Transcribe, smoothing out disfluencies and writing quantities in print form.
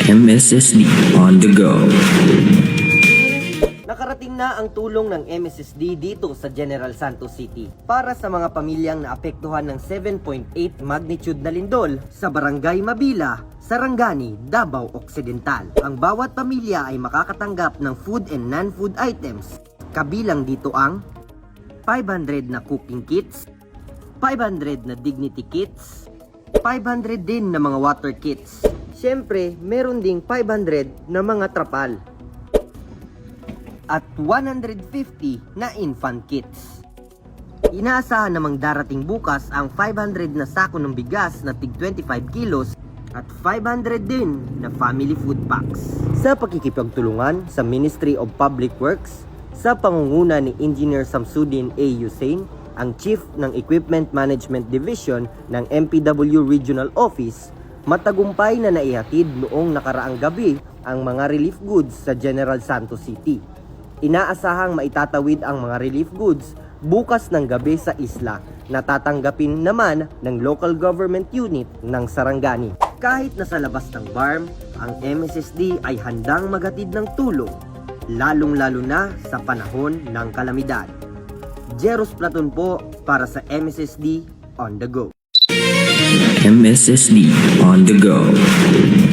MSSD on the go. Nakarating na ang tulong ng MSSD dito sa General Santos City para sa mga pamilyang naapektuhan ng 7.8 magnitude na lindol sa Barangay Mabila, Sarangani, Davao Occidental. Ang bawat pamilya ay makakatanggap ng food and non-food items. Kabilang dito ang 500 na cooking kits, 500 na dignity kits, 500 din na mga water kits. Siyempre, meron ding 500 na mga trapal at 150 na infant kits. Inaasahan namang darating bukas ang 500 na sako ng bigas na tig 25 kilos at 500 din na family food packs. Sa pakikipagtulungan sa Ministry of Public Works, sa pangunguna ni Engineer Samsudin A. Hussein, ang Chief ng Equipment Management Division ng MPW Regional Office, matagumpay na naihatid noong nakaraang gabi ang mga relief goods sa General Santos City. Inaasahang maitatawid ang mga relief goods bukas ng gabi sa isla na tatanggapin naman ng local government unit ng Sarangani. Kahit nasa labas ng BARM, ang MSSD ay handang maghatid ng tulong, lalong-lalo na sa panahon ng kalamidad. Jeros Platon po para sa MSSD on the go. MSSD on the go.